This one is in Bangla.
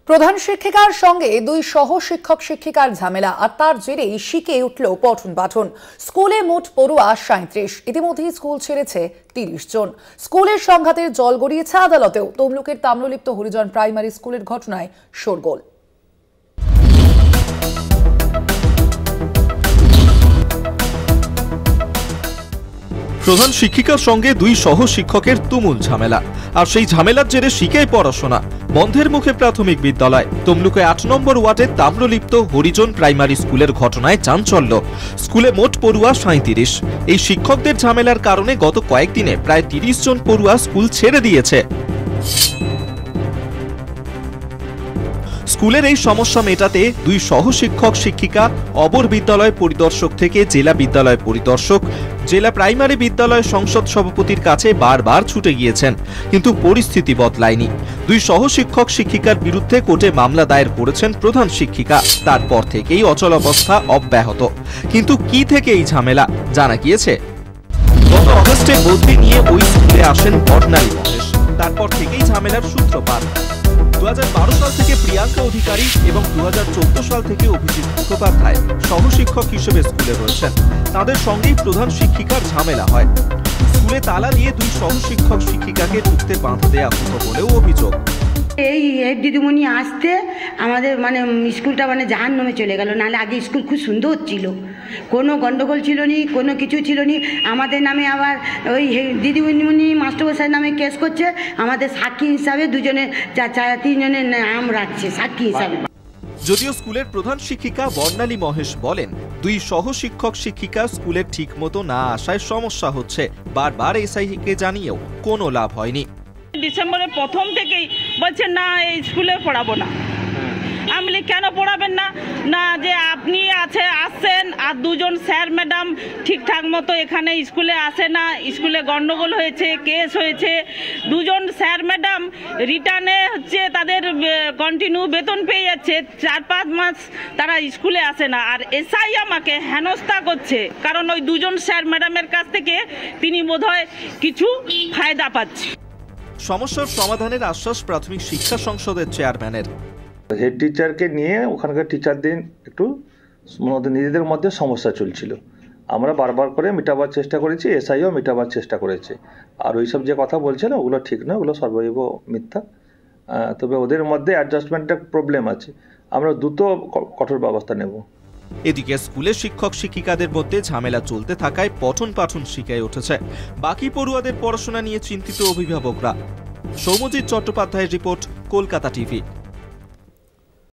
প্রধান শিক্ষিকার সঙ্গে দুই সহ শিক্ষক শিক্ষিকার ঝামেলা আর তার জেরেই শিখে উঠল পঠন পাঠন। স্কুলে মোট পড়ুয়া ৩৭, ইতিমধ্যেই স্কুল ছেড়েছে ৩০ জন। স্কুলের সংঘাতের জল গড়িয়েছে আদালতেও। তমলুকের তাম্রলিপ্ত হরিজন প্রাইমারি স্কুলের ঘটনায় শোরগোল। প্রধান শিক্ষিকার সঙ্গে দুই সহ শিক্ষকের তুমুল ঝামেলা, আর সেই ঝামেলার জেরে শিখে পড়াশোনা বন্ধের মুখে প্রাথমিক বিদ্যালয়। তমলুকে ৮ নম্বর ওয়ার্ডের তাম্রলিপ্ত হরিজন প্রাইমারি স্কুলের ঘটনায় চাঞ্চল্য। স্কুলে মোট পড়ুয়া ৩৭। এই শিক্ষকদের ঝামেলার কারণে গত কয়েকদিনে প্রায় ৩০ জন পড়ুয়া স্কুল ছেড়ে দিয়েছে। স্কুলের এই সমস্যা মেটাতে দুই সহ শিক্ষক শিক্ষিকা অবর বিদ্যালয় পরিদর্শক থেকে জেলা বিদ্যালয় পরিদর্শক, জেলা প্রাইমারি বিদ্যালয় সংসদ সভাপতির কাছে বারবার ছুটে গিয়েছেন, কিন্তু পরিস্থিতি বদলায়নি। দুই সহ শিক্ষক শিক্ষিকার বিরুদ্ধে কোর্টে মামলা দায়ের করেছেন প্রধান শিক্ষিকা। তারপর থেকেই অচলাবস্থা অব্যাহত। কিন্তু কি থেকে এই ঝামেলা জানা গিয়েছে। গত অগস্টে বদলি নিয়ে ওই স্কুলে আসেন বর্ণালী মহেশ। তারপর থেকেই ঝামেলার সূত্রপাত। 2012 সাল থেকে প্রিয়াঙ্কা অধিকারী এবং 2014 সাল থেকে অভিজিৎ মুখোপাধ্যায় সহশিক্ষক হিসেবে স্কুলে রয়েছেন। তাদের সঙ্গেই প্রধান শিক্ষিকার ঝামেলা হয়। স্কুলে তালা দিয়ে দুই সহশিক্ষক শিক্ষিকাকে ঢুকতে বাধা দেওয়া হতো বলেও অভিযোগ। এই হেড দিদিমণি আসতে আমাদের স্কুলটা জাহান্নামে চলে গেল। নাহলে আগে স্কুল খুব সুন্দর ছিল, কোনো গন্ডগোল ছিল নি, কোনো কিছু ছিল নি। আমাদের নামে আবার ওই দিদিমণি মাস্টারমশাইয়ের নামে কেস করছে, আমাদের সাক্ষী হিসাবে দুজনে 3 জনের নাম রাখছে সাক্ষী হিসাবে। যদিও স্কুলের প্রধান শিক্ষিকা বর্ণালী মহেশ বলেন, দুই সহ শিক্ষক শিক্ষিকা স্কুলের ঠিক মতো না আসায় সমস্যা হচ্ছে। বারবার এসআইকে জানিয়েও কোনো লাভ হয়নি। ডিসেম্বরের প্রথম থেকেই বলছে না এই স্কুলে পড়াবো না। আমি বলি কেন পড়াবেন না? না, যে আপনি আসছেন আর দুজন স্যার ম্যাডাম ঠিকঠাক মতো এখানে স্কুলে আসে না, স্কুলে গন্ডগোল হয়েছে, কেস হয়েছে। দুজন স্যার ম্যাডাম রিটার্নে তাদের কন্টিনিউ বেতন পেয়ে যাচ্ছে, 4-5 মাস তারা স্কুলে আসে না। আর এসআই আমাকে হেনস্থা করছে, কারণ ওই দুজন স্যার ম্যাডামের কাছ থেকে তিনি বোধহয় কিছু ফায়দা পাচ্ছে। সমস্যার সমাধানের আশ্বাস প্রাথমিক শিক্ষা সংসদের চেয়ারম্যানের। হেড টিচারকে নিয়ে ওখানকার টিচারদের একটু নিজেদের মধ্যে সমস্যা চলছিল। আমরা বারবার করে মেটাবার চেষ্টা করেছি, এসআইও মেটাবার চেষ্টা করেছে। আর ওইসব যে কথা বলছে না, ওগুলো ঠিক নয়, ওগুলো সর্বৈব মিথ্যা। তবে ওদের মধ্যে অ্যাডজাস্টমেন্টের প্রবলেম আছে। আমরা দ্রুত কঠোর ব্যবস্থা নেব। এদিকে স্কুলে শিক্ষক শিক্ষিকাদের মধ্যে ঝামেলা চলতে থাকায় পঠন পাঠন শিখায় উঠেছে। বাকি পড়ুয়াদের পড়াশোনা নিয়ে চিন্তিত অভিভাবকরা। সৌম্যজিৎ চট্টোপাধ্যায়ের রিপোর্ট, কলকাতা টিভি।